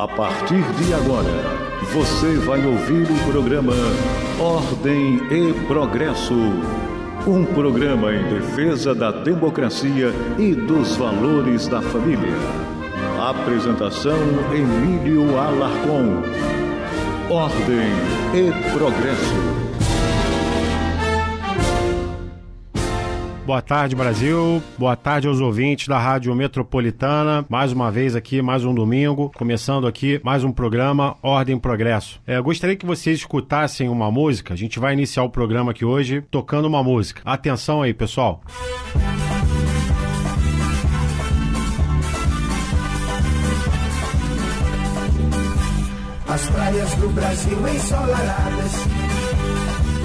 A partir de agora, você vai ouvir o programa Ordem e Progresso. Um programa em defesa da democracia e dos valores da família. Apresentação: Emílio Alarcon. Ordem e Progresso. Boa tarde, Brasil. Boa tarde aos ouvintes da Rádio Metropolitana. Mais uma vez aqui, mais um domingo. Começando aqui mais um programa Ordem e Progresso. Gostaria que vocês escutassem uma música. A gente vai iniciar o programa aqui hoje tocando uma música. Atenção aí, pessoal. As praias do Brasil ensolaradas,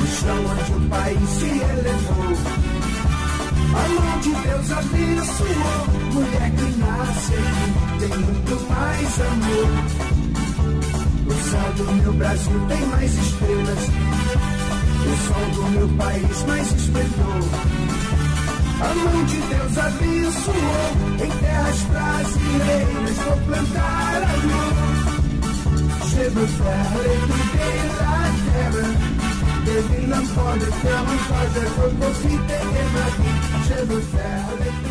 o chão onde o país se elevou. A mão de Deus abençoou, mulher que nasce aqui tem muito mais amor. O céu do meu Brasil tem mais estrelas, o sol do meu país mais esplendor. A mão de Deus abençoou, em terras brasileiras vou plantar amor. Je veux faire l'étude la terre.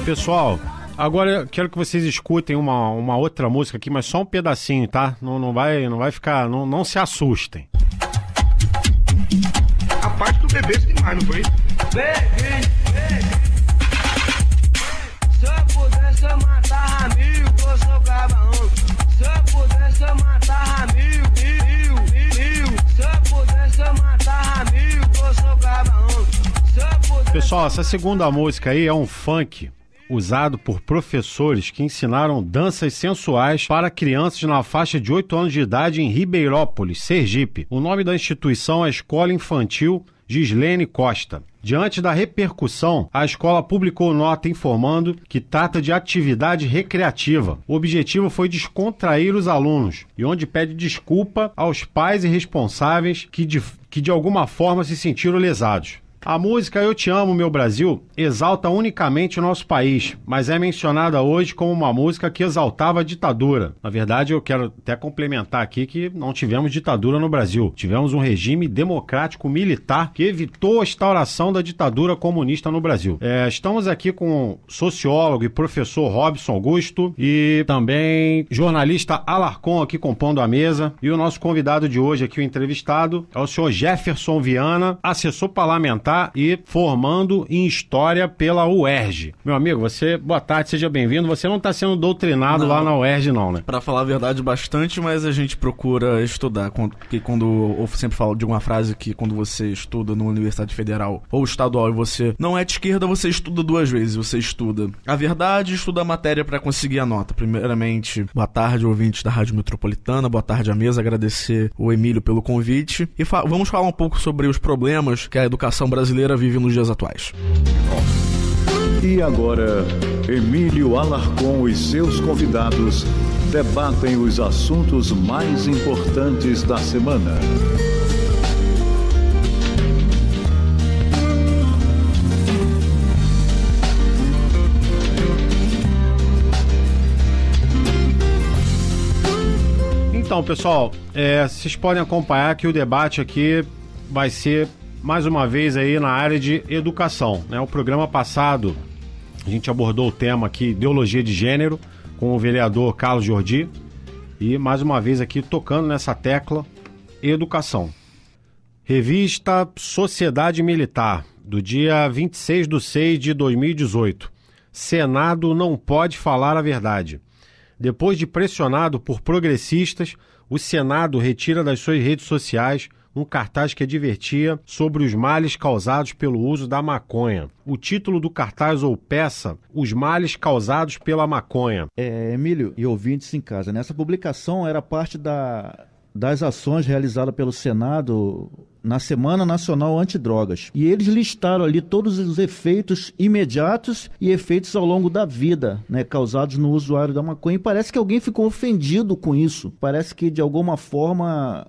Pessoal, agora eu quero que vocês escutem uma outra música aqui, mas só um pedacinho, tá? Não vai ficar, não se assustem. A parte do bebê tem mais, não foi? Bebê. Se eu pudesse eu matava mil, eu sou cabrão. Se eu pudesse eu matava mil. Se eu pudesse eu matava mil, eu sou cabrão. Pessoal, essa segunda música aí é um funk usado por professores que ensinaram danças sensuais para crianças na faixa de 8 anos de idade em Ribeirópolis, Sergipe. O nome da instituição é Escola Infantil Gislene Costa. Diante da repercussão, a escola publicou nota informando que trata de atividade recreativa. O objetivo foi descontrair os alunos e onde pede desculpa aos pais e responsáveis que de alguma forma se sentiram lesados. A música Eu Te Amo, Meu Brasil exalta unicamente o nosso país, mas é mencionada hoje como uma música que exaltava a ditadura. Na verdade, eu quero até complementar aqui que não tivemos ditadura no Brasil. Tivemos um regime democrático militar que evitou a instauração da ditadura comunista no Brasil. Estamos aqui com o sociólogo e professor Robson Augusto e também jornalista Alarcon aqui compondo a mesa. E o nosso convidado de hoje aqui, o entrevistado, é o senhor Jefferson Viana, assessor parlamentar e formando em História pela UERJ. Meu amigo, boa tarde, seja bem-vindo. Você não está sendo doutrinado lá na UERJ, não, né? Para falar a verdade, bastante, mas a gente procura estudar. Porque eu sempre falo de uma frase que quando você estuda numa universidade federal ou estadual e você não é de esquerda, você estuda duas vezes. Você estuda a verdade e estuda a matéria para conseguir a nota. Primeiramente, boa tarde, ouvintes da Rádio Metropolitana, boa tarde à mesa, agradecer o Emílio pelo convite. E vamos falar um pouco sobre os problemas que a educação brasileira vive nos dias atuais. E agora, Emílio Alarcon e seus convidados debatem os assuntos mais importantes da semana. Então, pessoal, vocês podem acompanhar que o debate aqui vai ser mais uma vez aí na área de educação, né? O programa passado a gente abordou o tema aqui, ideologia de gênero, com o vereador Carlos Jordi, e mais uma vez aqui tocando nessa tecla, educação. Revista Sociedade Militar, do dia 26/6/2018. Senado não pode falar a verdade. Depois de pressionado por progressistas, o Senado retira das suas redes sociais um cartaz que advertia sobre os males causados pelo uso da maconha. O título do cartaz ou peça, Os Males Causados pela Maconha. Emílio e ouvintes em casa, essa publicação era parte das ações realizadas pelo Senado na Semana Nacional Antidrogas. E eles listaram ali todos os efeitos imediatos e efeitos ao longo da vida, né, causados no usuário da maconha. E parece que alguém ficou ofendido com isso. Parece que, de alguma forma,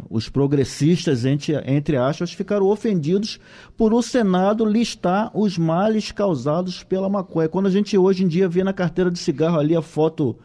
os progressistas, entre aspas, ficaram ofendidos por o Senado listar os males causados pela maconha. Quando a gente hoje em dia vê na carteira de cigarro ali a foto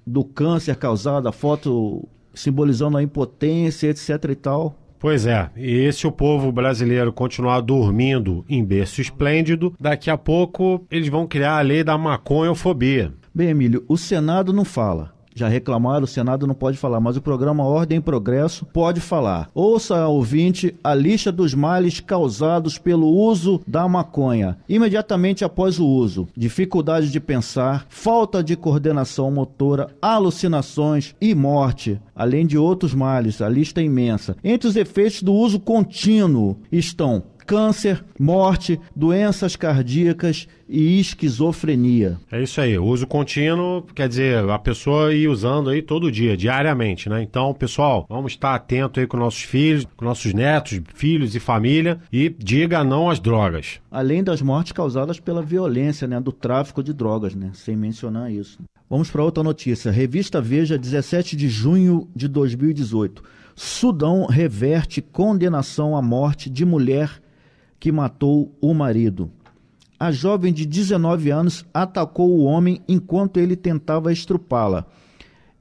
do câncer causado, a foto simbolizando a impotência, etc e tal. Pois é, e se o povo brasileiro continuar dormindo em berço esplêndido, daqui a pouco eles vão criar a lei da maconhofobia. Bem, Emílio, o Senado não fala. Já reclamaram, o Senado não pode falar, mas o programa Ordem e Progresso pode falar. Ouça, ouvinte, a lista dos males causados pelo uso da maconha. Imediatamente após o uso, dificuldade de pensar, falta de coordenação motora, alucinações e morte, além de outros males, a lista é imensa. Entre os efeitos do uso contínuo estão câncer, morte, doenças cardíacas e esquizofrenia. É isso aí, uso contínuo quer dizer a pessoa ir usando aí todo dia, diariamente, né? Então, pessoal, vamos estar atento aí com nossos filhos, com nossos netos, filhos e família e diga não às drogas. Além das mortes causadas pela violência, né, do tráfico de drogas, né? Sem mencionar isso. Vamos para outra notícia. Revista Veja, 17 de junho de 2018. Sudão reverte condenação à morte de mulher que matou o marido. A jovem de 19 anos atacou o homem enquanto ele tentava estrupá-la.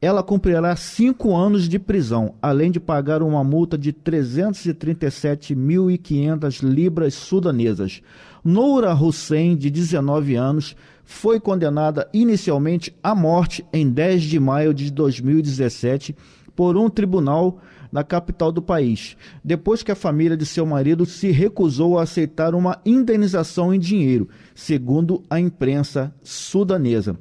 Ela cumprirá 5 anos de prisão, além de pagar uma multa de 337.500 libras sudanesas. Noura Hussein, de 19 anos, foi condenada inicialmente à morte em 10 de maio de 2017 por um tribunal na capital do país, depois que a família de seu marido se recusou a aceitar uma indenização em dinheiro, segundo a imprensa sudanesa.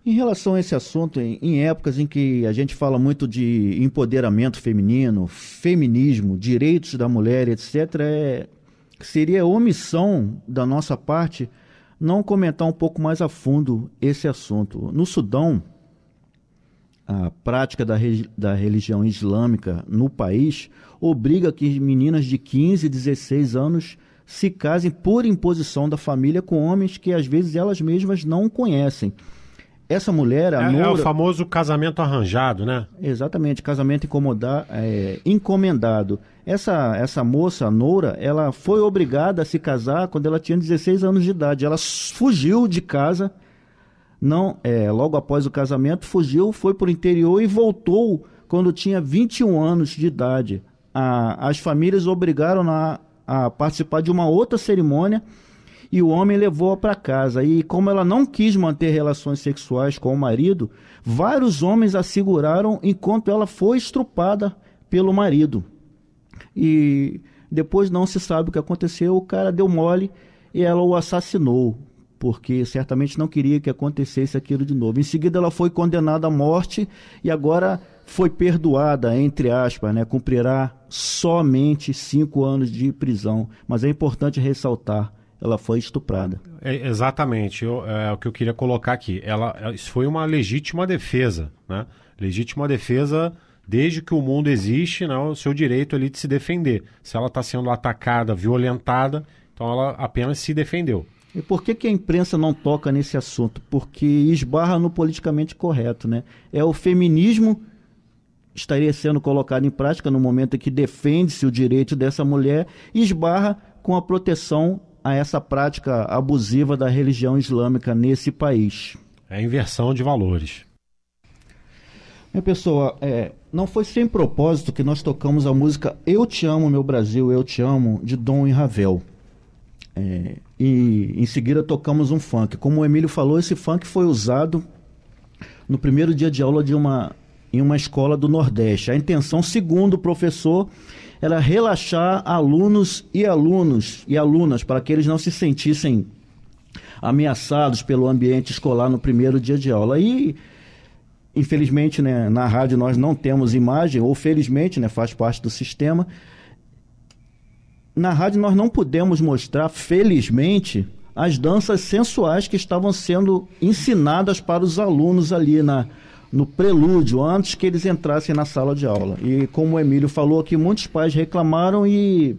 Em relação a esse assunto, em épocas em que a gente fala muito de empoderamento feminino, feminismo, direitos da mulher, etc., seria omissão da nossa parte não comentar um pouco mais a fundo esse assunto. No Sudão, a prática da religião islâmica no país obriga que meninas de 15 e 16 anos se casem por imposição da família com homens que às vezes elas mesmas não conhecem. Essa mulher, a Noura... É o famoso casamento arranjado, né? Exatamente, casamento encomendado. Essa moça, a Noura, ela foi obrigada a se casar quando ela tinha 16 anos de idade. Ela fugiu de casa... logo após o casamento, fugiu, foi para o interior e voltou quando tinha 21 anos de idade. As famílias obrigaram a participar de uma outra cerimônia e o homem levou-a para casa. E como ela não quis manter relações sexuais com o marido, vários homens a seguraram enquanto ela foi estrupada pelo marido. E depois não se sabe o que aconteceu, o cara deu mole e ela o assassinou, porque certamente não queria que acontecesse aquilo de novo. Em seguida ela foi condenada à morte e agora foi perdoada, entre aspas, né? Cumprirá somente 5 anos de prisão. Mas é importante ressaltar, ela foi estuprada. Exatamente, é o que eu queria colocar aqui. Isso foi uma legítima defesa, né? Legítima defesa desde que o mundo existe, né? O seu direito ali de se defender. Se ela está sendo atacada, violentada, então ela apenas se defendeu. E por que a imprensa não toca nesse assunto? Porque esbarra no politicamente correto, né? É o feminismo estaria sendo colocado em prática no momento em que defende-se o direito dessa mulher e esbarra com a proteção a essa prática abusiva da religião islâmica nesse país. É a inversão de valores. Minha pessoa, não foi sem propósito que nós tocamos a música Eu Te Amo, Meu Brasil, Eu Te Amo, de Dom e Ravel. E em seguida tocamos um funk. Como o Emílio falou, esse funk foi usado no primeiro dia de aula em uma escola do Nordeste. A intenção, segundo o professor, era relaxar alunos e alunas para que eles não se sentissem ameaçados pelo ambiente escolar no primeiro dia de aula. E, infelizmente, né, na rádio nós não temos imagem, ou felizmente, né, faz parte do sistema. Na rádio nós não pudemos mostrar, felizmente, as danças sensuais que estavam sendo ensinadas para os alunos ali no prelúdio, antes que eles entrassem na sala de aula. E como o Emílio falou aqui, muitos pais reclamaram e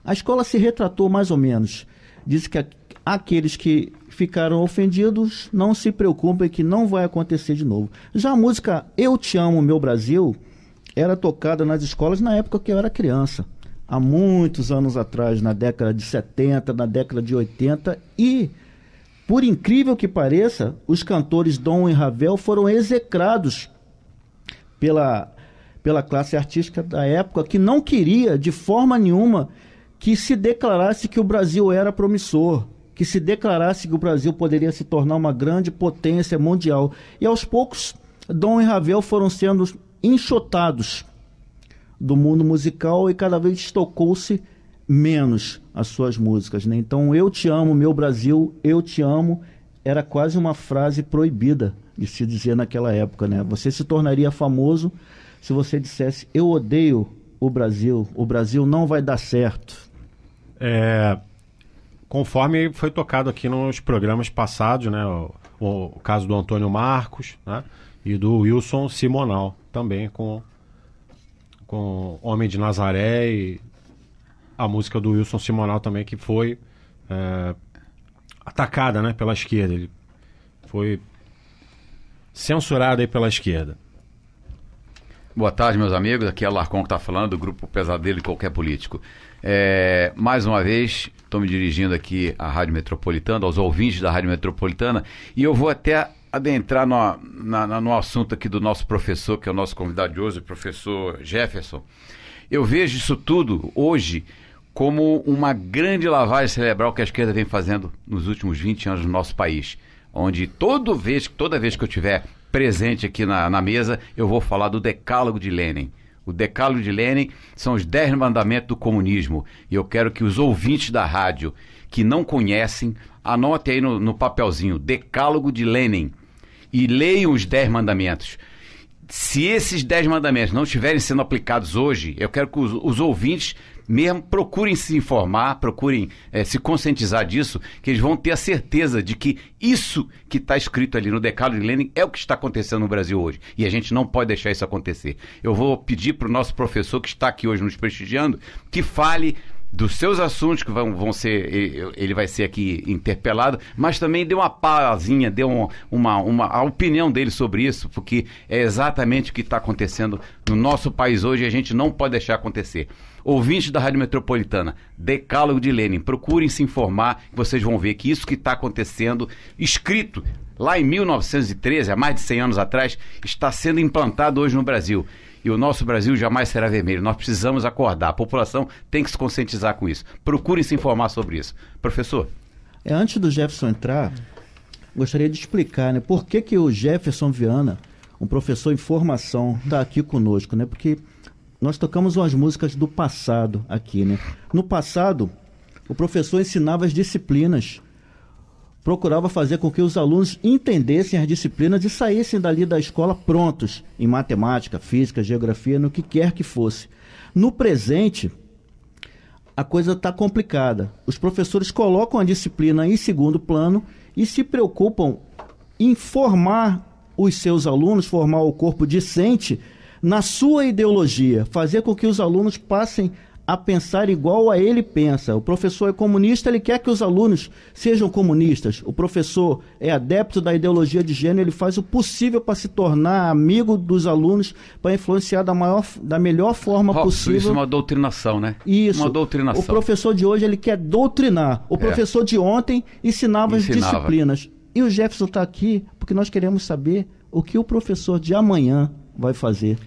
a escola se retratou mais ou menos. Disse que aqueles que ficaram ofendidos não se preocupem, que não vai acontecer de novo. Já a música Eu Te Amo, Meu Brasil era tocada nas escolas na época que eu era criança. Há muitos anos atrás, na década de 70, na década de 80, e Por incrível que pareça, os cantores Dom e Ravel foram execrados pela classe artística da época, que não queria de forma nenhuma que se declarasse que o Brasil era promissor, que se declarasse que o Brasil poderia se tornar uma grande potência mundial. E aos poucos, Dom e Ravel foram sendo enxotados do mundo musical e cada vez tocou-se menos as suas músicas, né? Então, eu te amo, meu Brasil, eu te amo, era quase uma frase proibida de se dizer naquela época, né? Você se tornaria famoso se você dissesse, eu odeio o Brasil não vai dar certo. Conforme foi tocado aqui nos programas passados, né? O caso do Antônio Marcos, né? E do Wilson Simonal, também com Homem de Nazaré, e a música do Wilson Simonal também, que foi atacada, né, pela esquerda. Ele foi censurado aí pela esquerda. Boa tarde, meus amigos. Aqui é Alarcon que está falando, do Grupo Pesadelo e Qualquer Político. Mais uma vez, estou me dirigindo aqui à Rádio Metropolitana, aos ouvintes da Rádio Metropolitana, e eu vou até adentrar no assunto aqui do nosso professor, que é o nosso convidado de hoje, o professor Jefferson. Eu vejo isso tudo hoje como uma grande lavagem cerebral que a esquerda vem fazendo nos últimos 20 anos no nosso país, onde toda vez que eu estiver presente aqui na mesa, eu vou falar do Decálogo de Lenin. O Decálogo de Lenin são os 10 mandamentos do comunismo, e eu quero que os ouvintes da rádio que não conhecem, anotem aí no papelzinho, Decálogo de Lenin, e leiam os 10 mandamentos. Se esses 10 mandamentos não estiverem sendo aplicados hoje, eu quero que os ouvintes mesmo procurem se informar, procurem se conscientizar disso, que eles vão ter a certeza de que isso que está escrito ali no Decálogo de Lenin é o que está acontecendo no Brasil hoje. E a gente não pode deixar isso acontecer. Eu vou pedir para o nosso professor que está aqui hoje nos prestigiando, que fale dos seus assuntos que vão ser, ele vai ser aqui interpelado, mas também dê uma pazinha, dê a opinião dele sobre isso, porque é exatamente o que está acontecendo no nosso país hoje e a gente não pode deixar acontecer. Ouvintes da Rádio Metropolitana, Decálogo de Lenin, procurem se informar, que vocês vão ver que isso que está acontecendo, escrito lá em 1913, há mais de 100 anos atrás, está sendo implantado hoje no Brasil. E o nosso Brasil jamais será vermelho. Nós precisamos acordar. A população tem que se conscientizar com isso. Procurem se informar sobre isso. Professor? Antes do Jefferson entrar, gostaria de explicar, né, por que o Jefferson Viana, um professor em formação, está aqui conosco, né? Porque nós tocamos umas músicas do passado aqui, né? No passado, o professor ensinava as disciplinas, procurava fazer com que os alunos entendessem as disciplinas e saíssem dali da escola prontos em matemática, física, geografia, no que quer que fosse. No presente, a coisa está complicada. Os professores colocam a disciplina em segundo plano e se preocupam em formar os seus alunos, formar o corpo discente na sua ideologia, fazer com que os alunos passem a pensar igual a ele pensa. O professor é comunista, ele quer que os alunos sejam comunistas. O professor é adepto da ideologia de gênero, ele faz o possível para se tornar amigo dos alunos, para influenciar da melhor forma possível. Isso é uma doutrinação, né? Isso. Uma doutrinação. O professor de hoje, ele quer doutrinar. O professor de ontem ensinava as disciplinas. E o Jefferson está aqui porque nós queremos saber o que o professor de amanhã vai fazer.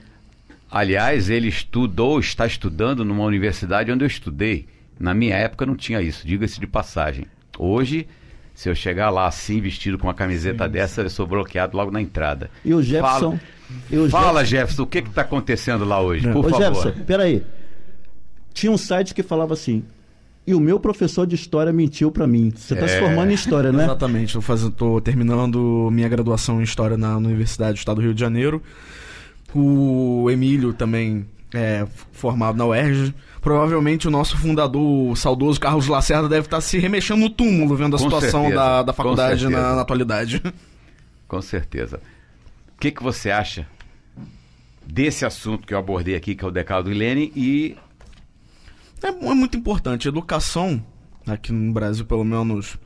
Aliás, ele está estudando numa universidade onde eu estudei. Na minha época não tinha isso, diga-se de passagem. Hoje, se eu chegar lá assim, vestido com uma camiseta dessa, eu sou bloqueado logo na entrada. E o Jefferson... Fala, Jefferson, o que está acontecendo lá hoje, por favor? Jefferson, peraí. Tinha um site que falava assim, e o meu professor de história mentiu para mim. Você está se formando em história, né? Exatamente, estou terminando minha graduação em história na Universidade do Estado do Rio de Janeiro. O Emílio também é formado na UERJ. Provavelmente o nosso fundador, o saudoso Carlos Lacerda, deve estar se remexendo no túmulo, vendo a situação da faculdade na atualidade. Com certeza. O que você acha desse assunto que eu abordei aqui, que é o Decálogo de Lenin? E é muito importante. Educação, aqui no Brasil, pelo menos,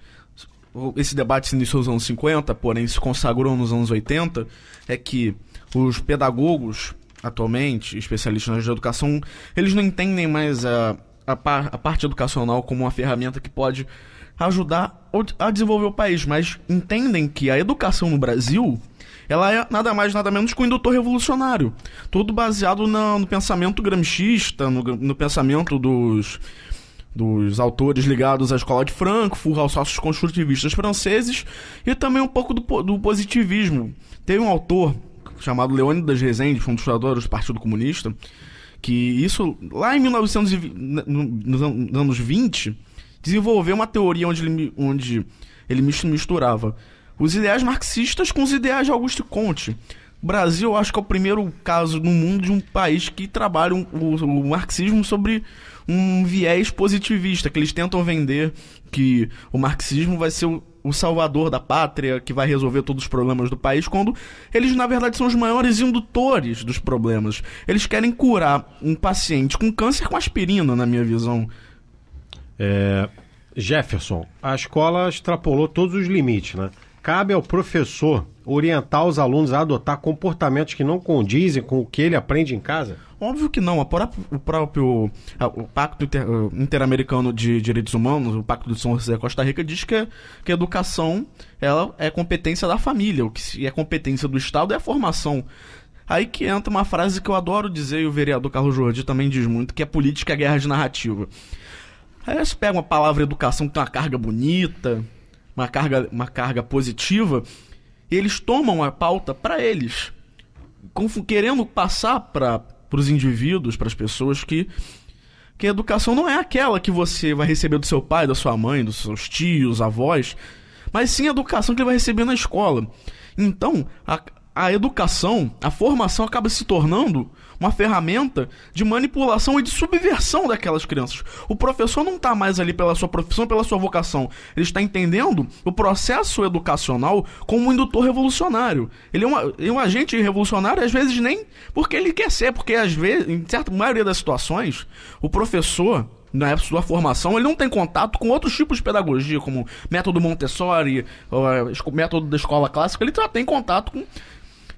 esse debate se iniciou nos anos 50, porém se consagrou nos anos 80, é que os pedagogos, atualmente, especialistas na educação, eles não entendem mais a parte educacional como uma ferramenta que pode ajudar a desenvolver o país, mas entendem que a educação no Brasil, ela é nada mais, nada menos que um indutor revolucionário. Tudo baseado no pensamento gramscista, no pensamento dos autores ligados à escola de Frankfurt, aos sócios construtivistas franceses, e também um pouco do positivismo. Tem um autor chamado Leônidas Rezende, fundador do Partido Comunista, que isso, lá em 1920, nos anos 20, desenvolveu uma teoria onde ele misturava os ideais marxistas com os ideais de Auguste Comte. O Brasil, eu acho que é o primeiro caso no mundo de um país que trabalha o marxismo sobre um viés positivista, que eles tentam vender que o marxismo vai ser o salvador da pátria, que vai resolver todos os problemas do país, quando eles, na verdade, são os maiores indutores dos problemas. Eles querem curar um paciente com câncer com aspirina, na minha visão. Jefferson, a escola extrapolou todos os limites, né? Cabe ao professor orientar os alunos a adotar comportamentos que não condizem com o que ele aprende em casa? Óbvio que não. O Pacto Interamericano de Direitos Humanos, o Pacto de São José Costa Rica, diz que a educação ela é competência da família. O que é competência do Estado é a formação. Aí que entra uma frase que eu adoro dizer, e o vereador Carlos Jordi também diz muito, que é política é guerra de narrativa. Aí eles pegam a palavra educação, que tem uma carga bonita, uma carga positiva, e eles tomam a pauta para eles, querendo passar para os indivíduos, para as pessoas, que a educação não é aquela que você vai receber do seu pai, da sua mãe, dos seus tios, avós, mas sim a educação que ele vai receber na escola. Então, a educação, a formação acaba se tornando uma ferramenta de manipulação e de subversão daquelas crianças. O professor não está mais ali pela sua profissão, pela sua vocação. Ele está entendendo o processo educacional como um indutor revolucionário. Ele é um agente revolucionário, às vezes nem porque ele quer ser, porque às vezes, em certa maioria das situações, o professor, na sua formação, ele não tem contato com outros tipos de pedagogia, como método Montessori, método da escola clássica. Ele já tem contato com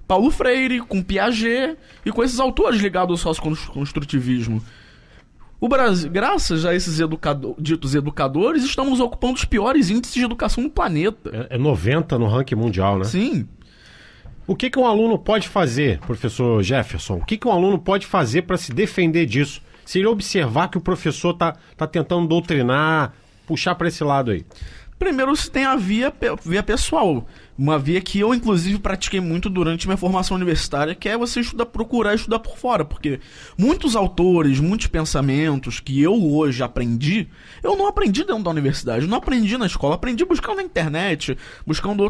Paulo Freire, com Piaget e com esses autores ligados ao socioconstrutivismo. O Brasil, graças a esses ditos educadores, estamos ocupando os piores índices de educação do planeta. É 90 no ranking mundial, né? Sim. O que um aluno pode fazer, professor Jefferson? O que um aluno pode fazer para se defender disso? Se ele observar que o professor tá tentando doutrinar, puxar para esse lado aí. Primeiro, você tem a via pessoal. Uma via que eu, inclusive, pratiquei muito durante minha formação universitária, que é você procurar estudar por fora. Porque muitos autores, muitos pensamentos que eu hoje aprendi, eu não aprendi dentro da universidade, eu não aprendi na escola, aprendi buscando na internet, buscando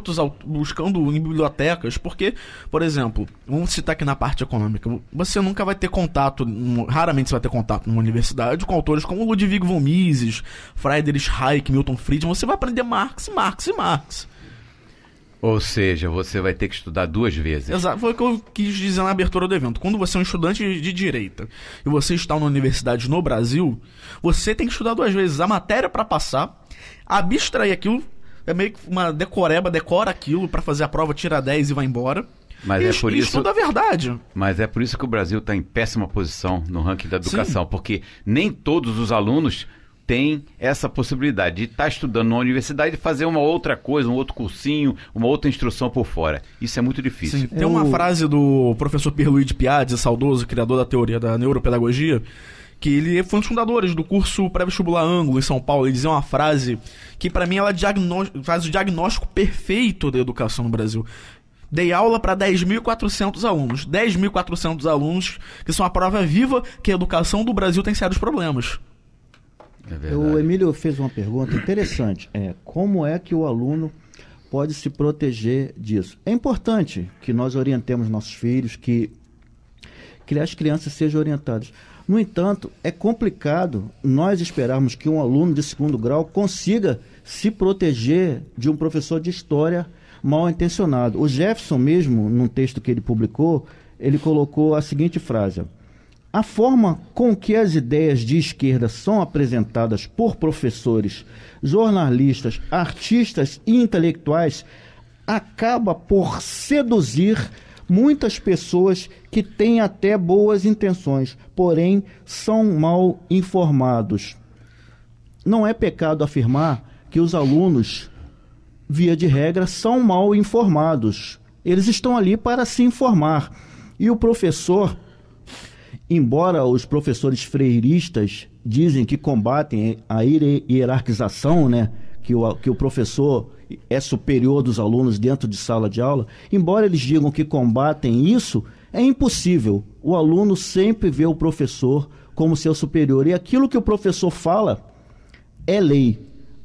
em bibliotecas. Porque, por exemplo, vamos citar aqui na parte econômica, você nunca vai ter contato, raramente você vai ter contato numa universidade com autores como Ludwig von Mises, Friedrich Hayek, Milton Friedman. Você vai aprender Marx. Ou seja, você vai ter que estudar 2 vezes. Exato, foi o que eu quis dizer na abertura do evento. Quando você é um estudante de direita e você está numa universidade no Brasil, você tem que estudar 2 vezes. A matéria para passar, abstrair aquilo, é meio que uma decoreba, decora aquilo para fazer a prova, tira 10 e vai embora. Mas é por isso, estuda a verdade. Mas é por isso que o Brasil está em péssima posição no ranking da educação. Sim. Porque nem todos os alunos tem essa possibilidade de estar estudando na universidade e fazer uma outra coisa, um outro cursinho, uma outra instrução por fora. Isso é muito difícil. Sim. Tem uma frase do professor Pierluigi Piazzi, saudoso, criador da teoria da neuropedagogia, que ele foi um dos fundadores do curso pré-vestibular Ângulo em São Paulo. Ele dizia uma frase que, para mim, ela faz o diagnóstico perfeito da educação no Brasil. Dei aula para 10.400 alunos. 10.400 alunos que são a prova viva que a educação do Brasil tem sérios problemas. O Emílio fez uma pergunta interessante. Como é que o aluno pode se proteger disso? É importante que nós orientemos nossos filhos, que as crianças sejam orientadas. No entanto, é complicado nós esperarmos que um aluno de 2º grau consiga se proteger de um professor de história mal intencionado. O Jefferson mesmo, num texto que ele publicou, ele colocou a seguinte frase: a forma com que as ideias de esquerda são apresentadas por professores, jornalistas, artistas e intelectuais acaba por seduzir muitas pessoas que têm até boas intenções, porém são mal informados. Não é pecado afirmar que os alunos, via de regra, são mal informados. Eles estão ali para se informar. E o professor, embora os professores freiristas dizem que combatem a hierarquização, né, que o professor é superior dos alunos dentro de sala de aula, embora eles digam que combatem isso, é impossível. O aluno sempre vê o professor como seu superior. E aquilo que o professor fala é lei.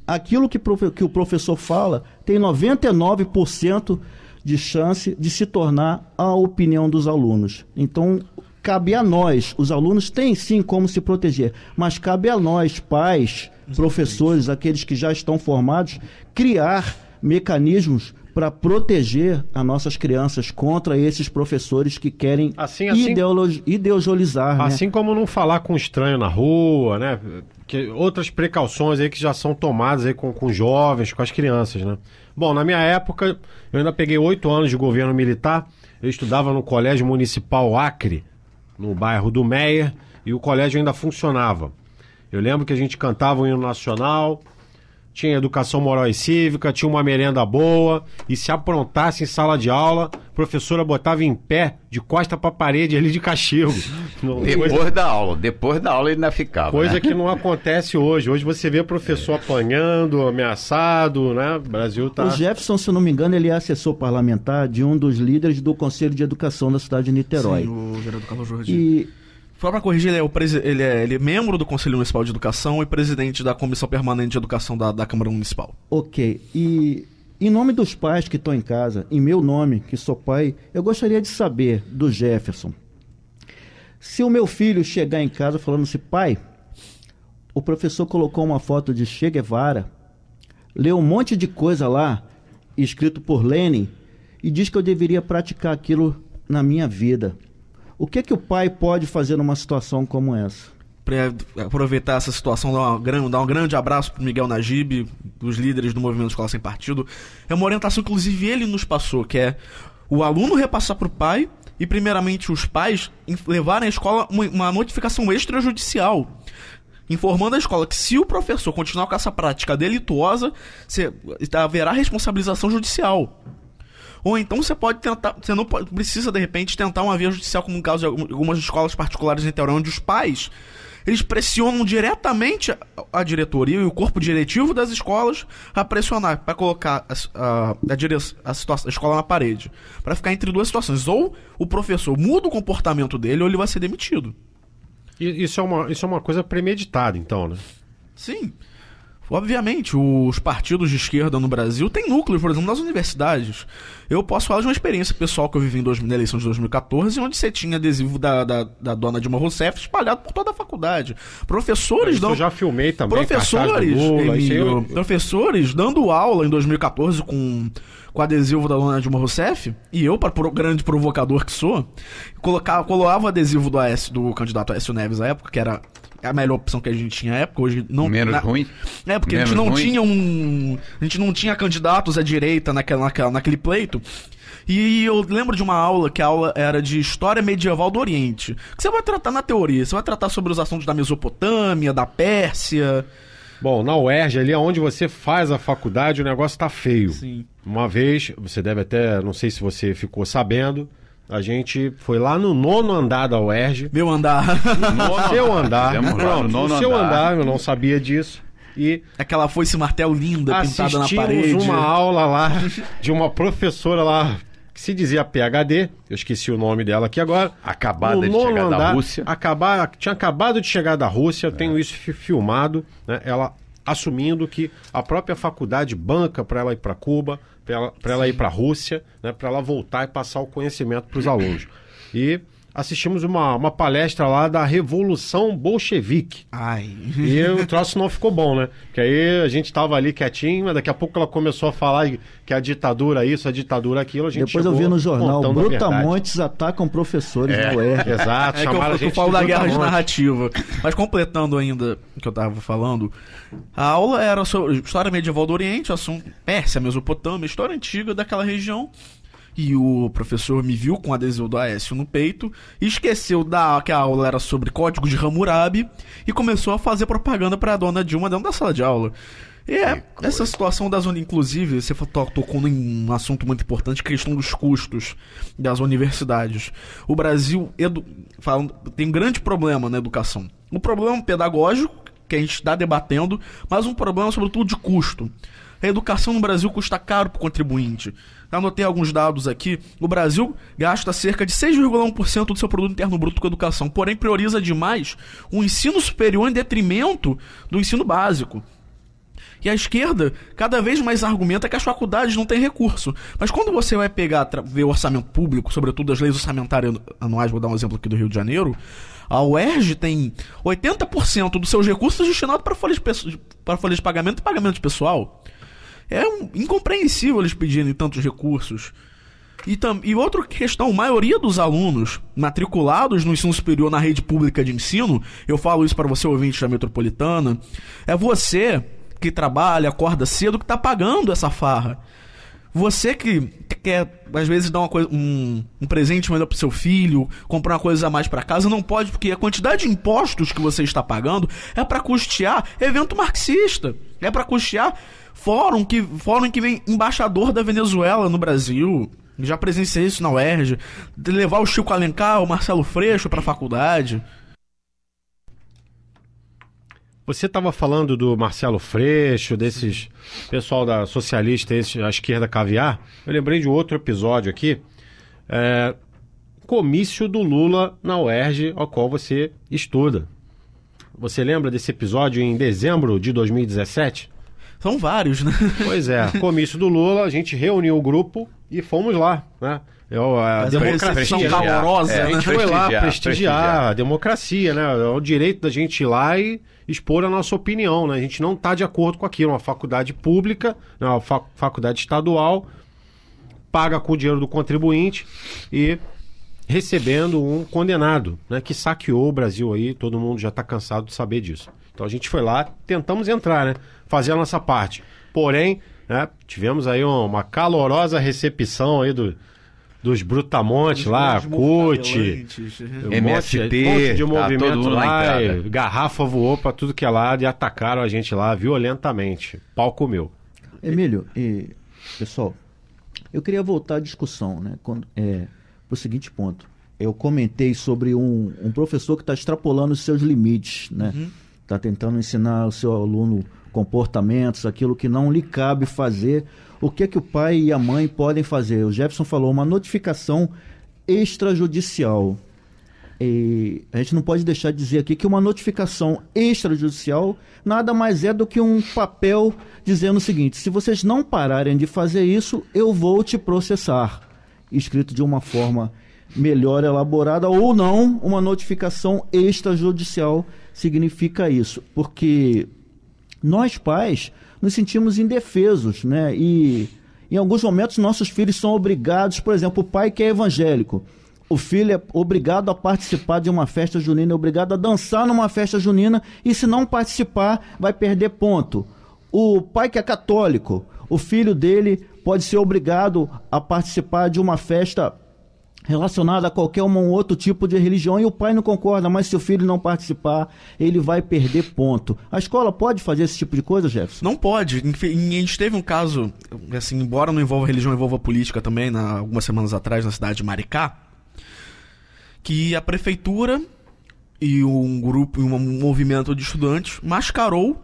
Aquilo que o professor fala tem 99% de chance de se tornar a opinião dos alunos. Então, cabe a nós, os alunos têm sim como se proteger, mas cabe a nós, pais, professores, aqueles que já estão formados, criar mecanismos para proteger as nossas crianças contra esses professores que querem ideologizar. Assim, né? Como não falar com estranho na rua, né? Que outras precauções aí que já são tomadas aí com jovens, com as crianças, né? Bom, na minha época, eu ainda peguei 8 anos de governo militar, eu estudava no Colégio Municipal Acre, no bairro do Meia, e o colégio ainda funcionava. Eu lembro que a gente cantava o hino nacional, tinha educação moral e cívica, tinha uma merenda boa, e se aprontasse em sala de aula, a professora botava em pé, de costa para a parede ali de castigo. Depois da aula ele ainda ficava. Coisa né? que não acontece hoje. Hoje você vê professor apanhando, ameaçado, né? O Brasil tá... O Jefferson, se eu não me engano, ele é assessor parlamentar de um dos líderes do Conselho de Educação da cidade de Niterói. Sim, o vereador Carlos Jordi. Só para corrigir, ele é membro do Conselho Municipal de Educação e presidente da Comissão Permanente de Educação da Câmara Municipal. Ok. E em nome dos pais que estão em casa, em meu nome, que sou pai, eu gostaria de saber do Jefferson. Se o meu filho chegar em casa falando assim, pai, o professor colocou uma foto de Che Guevara, leu um monte de coisa lá, escrito por Lenin, e diz que eu deveria praticar aquilo na minha vida. O que o pai pode fazer numa situação como essa? Para aproveitar essa situação, dar um grande abraço para o Miguel Najib, dos líderes do Movimento Escola Sem Partido. É uma orientação que, inclusive, ele nos passou, que é o aluno repassar para o pai e, primeiramente, os pais levarem à escola uma notificação extrajudicial, informando a escola que, se o professor continuar com essa prática delituosa, haverá responsabilização judicial. Ou então você pode tentar, você não precisa de repente tentar uma via judicial, como no caso de algumas escolas particulares em Niterói, onde os pais eles pressionam diretamente a diretoria e o corpo diretivo das escolas a pressionar, para colocar a escola na parede, para ficar entre duas situações: ou o professor muda o comportamento dele, ou ele vai ser demitido. Isso é uma coisa premeditada, então, né? Sim. Obviamente, os partidos de esquerda no Brasil têm núcleos, por exemplo, nas universidades. Eu posso falar de uma experiência pessoal que eu vivi na eleição de 2014, onde você tinha adesivo da dona Dilma Rousseff espalhado por toda a faculdade. Professores eu já filmei também. Professores dando aula em 2014 com adesivo da dona Dilma Rousseff, e eu, para grande provocador que sou, colocava o adesivo do candidato Aécio Neves à época, que era a melhor opção que a gente tinha na época. Hoje não, menos ruim? É, porque a gente não tinha candidatos à direita naquele pleito. E eu lembro de uma aula, que a aula era de História Medieval do Oriente, que você vai tratar na teoria, você vai tratar sobre os assuntos da Mesopotâmia, da Pérsia. Bom, na UERJ, ali onde você faz a faculdade, o negócio tá feio. Sim. Uma vez, você deve até, não sei se você ficou sabendo, a gente foi lá no 9º andar da UERJ. Meu andar. No seu andar. Pronto, no seu andar, eu não sabia disso. E aquela foice martelo linda, pintada na parede. Assistimos uma aula lá de uma professora lá, que se dizia PhD, eu esqueci o nome dela aqui agora. Acabada de chegar da Rússia. Tinha acabado de chegar da Rússia, eu tenho isso filmado, né? Ela assumindo que a própria faculdade banca para ela ir para Cuba, para ela ir para a Rússia, né? Para ela voltar e passar o conhecimento para os alunos. E assistimos uma palestra lá da Revolução Bolchevique. Ai. E o troço não ficou bom, né? Porque aí a gente tava ali quietinho, mas daqui a pouco ela começou a falar que a ditadura isso, a ditadura aquilo, a gente depois eu vi no jornal, brutamontes atacam professores da UERJ. Exato, chamaram eu falo da guerra de narrativa. Mas completando ainda o que eu tava falando, a aula era sobre história medieval do Oriente, assunto Pérsia, Mesopotâmia, história antiga daquela região. E o professor me viu com o adesivo do Aécio no peito e esqueceu que a aula era sobre código de Hammurabi e começou a fazer propaganda para a dona Dilma dentro da sala de aula. E essa situação das inclusive, você tocou em um assunto muito importante, questão dos custos das universidades. O Brasil tem um grande problema na educação. Um problema pedagógico, que a gente está debatendo, mas um problema sobretudo de custo. A educação no Brasil custa caro para o contribuinte. Anotei alguns dados aqui. O Brasil gasta cerca de 6,1% do seu produto interno bruto com educação, porém prioriza demais o ensino superior em detrimento do ensino básico. E a esquerda cada vez mais argumenta que as faculdades não têm recurso. Mas quando você vai ver o orçamento público, sobretudo as leis orçamentárias anuais, vou dar um exemplo aqui do Rio de Janeiro, a UERJ tem 80% dos seus recursos destinados para folha de pagamento e pagamento de pessoal. É incompreensível eles pedirem tantos recursos. E outra questão, a maioria dos alunos matriculados no ensino superior na rede pública de ensino, eu falo isso para você, ouvinte da Metropolitana, é você que trabalha, acorda cedo, que está pagando essa farra. Você que quer, às vezes, dar um presente melhor pro seu filho, comprar uma coisa a mais para casa, não pode, porque a quantidade de impostos que você está pagando é para custear evento marxista, é para custear fórum que vem embaixador da Venezuela no Brasil. Já presenciei isso na UERJ, de levar o Chico Alencar, o Marcelo Freixo para a faculdade. Você estava falando do Marcelo Freixo, desses pessoal da socialista, a esquerda caviar. Eu lembrei de outro episódio aqui. Comício do Lula na UERJ, ao qual você estuda. Você lembra desse episódio em dezembro de 2017? São vários, né? Pois é, comício do Lula, a gente reuniu o grupo e fomos lá, né? A democracia calorosa, a gente foi lá prestigiar a democracia, né? É o direito da gente ir lá e expor a nossa opinião, né? A gente não está de acordo com aquilo. Uma faculdade pública, uma faculdade estadual, paga com o dinheiro do contribuinte e recebendo um condenado, né? Que saqueou o Brasil aí, todo mundo já está cansado de saber disso. Então a gente foi lá, tentamos entrar, né? Fazer a nossa parte. Porém, né, tivemos aí uma calorosa recepção aí dos brutamontes lá, CUT, MST, de movimento todo lá, garrafa voou pra tudo que é lado e atacaram a gente lá violentamente. Pau comeu. Emílio, pessoal, eu queria voltar à discussão, né, pro seguinte ponto. Eu comentei sobre um professor que está extrapolando os seus limites, né? Está tentando ensinar o seu aluno comportamentos, aquilo que não lhe cabe fazer. O que é que o pai e a mãe podem fazer? O Jefferson falou, uma notificação extrajudicial. E a gente não pode deixar de dizer aqui que uma notificação extrajudicial nada mais é do que um papel dizendo o seguinte: se vocês não pararem de fazer isso, eu vou te processar. Escrito de uma forma melhor elaborada ou não, uma notificação extrajudicial significa isso. Porque nós pais nos sentimos indefesos, né? E em alguns momentos nossos filhos são obrigados, por exemplo, o pai que é evangélico, o filho é obrigado a participar de uma festa junina, é obrigado a dançar numa festa junina, e se não participar vai perder ponto. O pai que é católico, o filho dele pode ser obrigado a participar de uma festa relacionada a qualquer um outro tipo de religião, e o pai não concorda, mas se o filho não participar, ele vai perder ponto. A escola pode fazer esse tipo de coisa, Jefferson? Não pode. A gente teve um caso, assim, embora não envolva religião, envolva política também, algumas semanas atrás, na cidade de Maricá, que a prefeitura e um grupo, um movimento de estudantes mascarou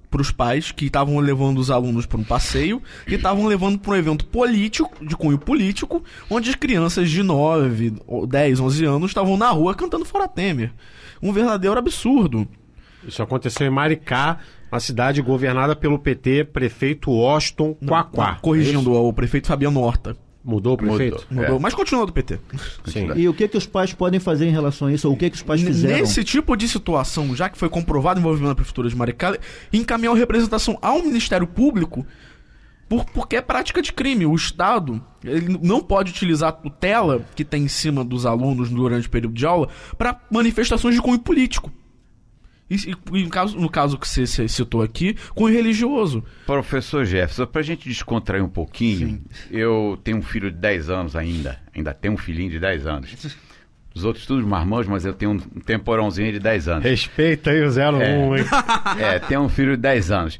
para os pais que estavam levando os alunos para um passeio e estavam levando para um evento político, de cunho político, onde as crianças de 9, 10, 11 anos estavam na rua cantando Fora Temer. Um verdadeiro absurdo. Isso aconteceu em Maricá, uma cidade governada pelo PT, prefeito Washington Quaquá. Corrigindo, o prefeito Fabiano Horta. Mudou o prefeito? Mudou, mas continuou do PT. Sim. E o que os pais podem fazer em relação a isso? Ou o que os pais fizeram? Nesse tipo de situação, já que foi comprovado o envolvimento da Prefeitura de Maricá, encaminhar a representação ao Ministério Público porque é prática de crime. O Estado ele não pode utilizar a tutela que tem em cima dos alunos durante o período de aula para manifestações de cunho político. E no caso que você citou aqui, com o religioso. Professor Jefferson, pra gente descontrair um pouquinho, eu tenho um filho de 10 anos ainda tenho um filhinho de 10 anos. Os outros todos marmanjos, mas eu tenho um temporãozinho de 10 anos. Respeita aí o 01, hein? Tenho um filho de 10 anos.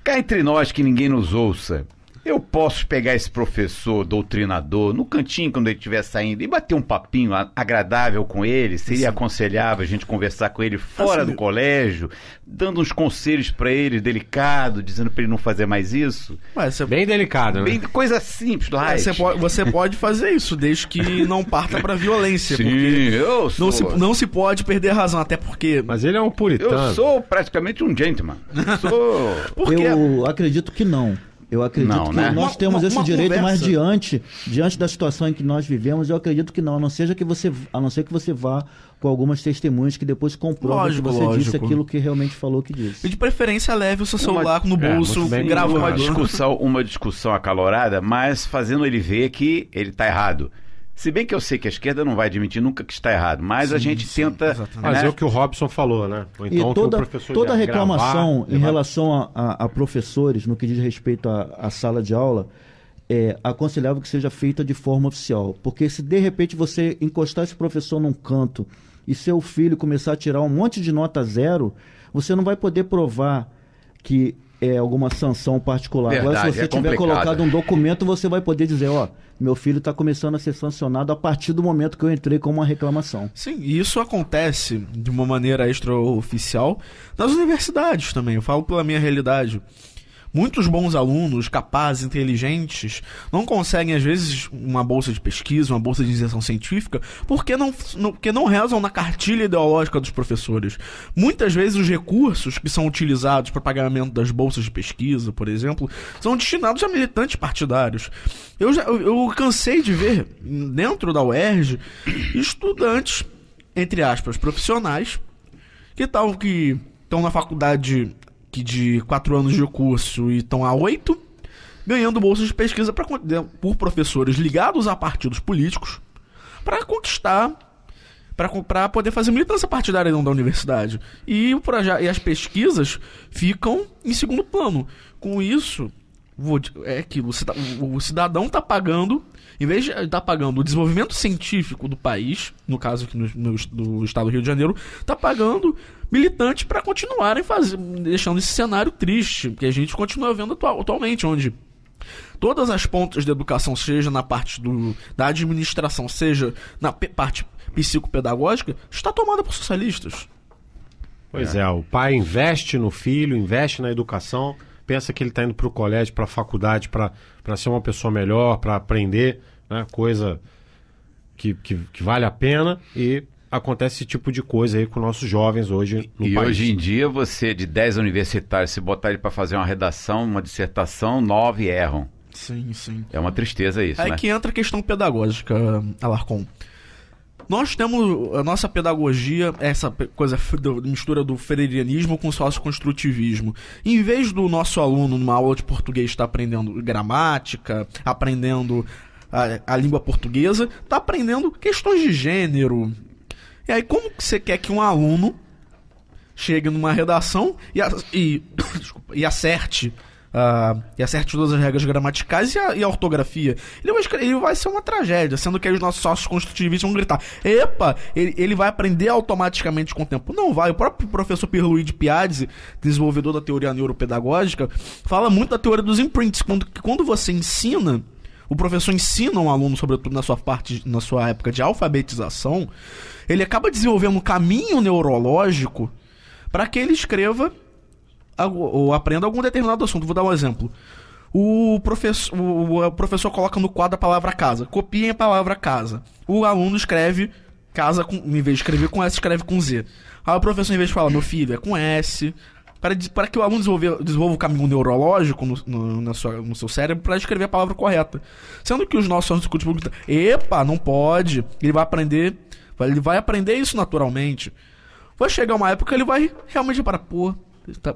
Cá entre nós, que ninguém nos ouça, eu posso pegar esse professor doutrinador no cantinho quando ele estiver saindo e bater um papinho agradável com ele? Seria aconselhável a gente conversar com ele fora do colégio, dando uns conselhos para ele, delicado, dizendo para ele não fazer mais isso? Bem delicado, né? Coisa simples, light. Você pode fazer isso, desde que não parta para violência. Sim, porque não se pode perder a razão, até porque... Mas ele é um puritano. Eu sou praticamente um gentleman. Eu acredito que não. Eu acredito que nós temos esse direito, mas diante da situação em que nós vivemos, eu acredito que não, a não ser que você vá com algumas testemunhas que depois comprovam que você disse aquilo que realmente falou que disse. E de preferência leve o seu celular no bolso, gravando. Uma discussão acalorada, mas fazendo ele ver que ele está errado. Se bem que eu sei que a esquerda não vai admitir nunca que está errado, mas a gente tenta... Mas é o que o Robson falou, né? Ou então e toda reclamação em relação a professores, no que diz respeito à sala de aula, é aconselhável que seja feita de forma oficial. Porque se de repente você encostar esse professor num canto e seu filho começar a tirar um monte de nota 0, você não vai poder provar que é alguma sanção particular. Verdade, agora, se você tiver colocado um documento, você vai poder dizer, meu filho está começando a ser sancionado a partir do momento que eu entrei com uma reclamação. Sim, e isso acontece de uma maneira extraoficial nas universidades também. Eu falo pela minha realidade. Muitos bons alunos, capazes, inteligentes, não conseguem, às vezes, uma bolsa de pesquisa, uma bolsa de iniciação científica, porque não rezam na cartilha ideológica dos professores. Muitas vezes os recursos que são utilizados para pagamento das bolsas de pesquisa, por exemplo, são destinados a militantes partidários. Eu cansei de ver, dentro da UERJ, estudantes, entre aspas, profissionais, que estão na faculdade... que de 4 anos de curso e estão há 8, ganhando bolsas de pesquisa por professores ligados a partidos políticos para conquistar, para poder fazer militância partidária dentro da universidade. E as pesquisas ficam em segundo plano. Com isso, o cidadão está pagando, em vez de estar pagando o desenvolvimento científico do país, no caso aqui do estado do Rio de Janeiro, está pagando militantes para continuarem deixando esse cenário triste, que a gente continua vendo atualmente, onde todas as pontas da educação, seja na parte da administração, seja na parte psicopedagógica, está tomada por socialistas. Pois é, o pai investe no filho, investe na educação, pensa que ele está indo para o colégio, para a faculdade, para ser uma pessoa melhor, para aprender, né, coisa que vale a pena, e acontece esse tipo de coisa aí com nossos jovens hoje no país. E hoje em dia você, de 10 universitários, se botar ele para fazer uma redação, uma dissertação, 9 erram. Sim, sim. É uma tristeza isso, né? Aí que entra a questão pedagógica, Alarcon. Nós temos a nossa pedagogia, essa coisa mistura do freirianismo com o socioconstrutivismo. Em vez do nosso aluno, numa aula de português, estar aprendendo gramática, aprendendo a língua portuguesa, está aprendendo questões de gênero. E aí, como que você quer que um aluno chegue numa redação e acerte todas as regras gramaticais e a ortografia? Ele vai ser uma tragédia, sendo que aí os nossos sócios construtivistas vão gritar: epa, ele vai aprender automaticamente com o tempo. Não vai. O próprio professor Pierluigi Piazzi, desenvolvedor da teoria neuropedagógica, fala muito da teoria dos imprints, quando você ensina... O professor ensina um aluno, sobretudo na sua época de alfabetização, ele acaba desenvolvendo um caminho neurológico para que ele escreva ou aprenda algum determinado assunto. Vou dar um exemplo. O professor coloca no quadro a palavra casa. Copiem a palavra casa. O aluno escreve casa, em vez de escrever com S, escreve com Z. Aí o professor, em vez de falar, meu filho, é com S... Para que o aluno desenvolva o caminho neurológico no seu cérebro para escrever a palavra correta. Sendo que os nossos alunos discutem, epa, não pode, ele vai aprender isso naturalmente. Vai chegar uma época que ele vai realmente parar,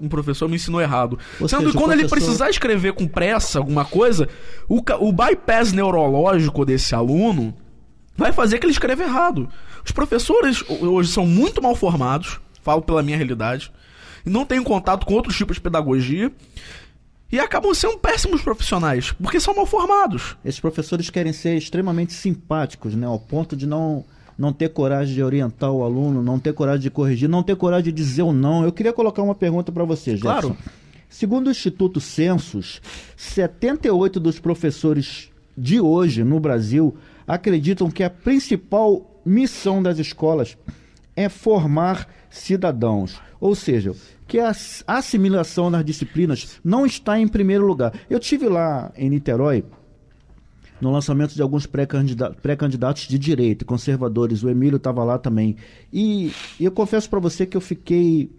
um professor me ensinou errado. Sendo que quando ele precisar escrever com pressa alguma coisa, o bypass neurológico desse aluno vai fazer que ele escreva errado. Os professores hoje são muito mal formados, falo pela minha realidade, e não tenho contato com outros tipos de pedagogia, e acabam sendo péssimos profissionais, porque são mal formados. Esses professores querem ser extremamente simpáticos, né, ao ponto de não ter coragem de orientar o aluno, não ter coragem de corrigir, não ter coragem de dizer o não. Eu queria colocar uma pergunta para você, Jefferson. Claro. Segundo o Instituto Census, 78% dos professores de hoje no Brasil acreditam que a principal missão das escolas é formar cidadãos. Ou seja, que a assimilação nas disciplinas não está em primeiro lugar. Eu estive lá em Niterói no lançamento de alguns pré-candidatos de direita, conservadores. O Emílio estava lá também. E eu confesso para você que eu fiquei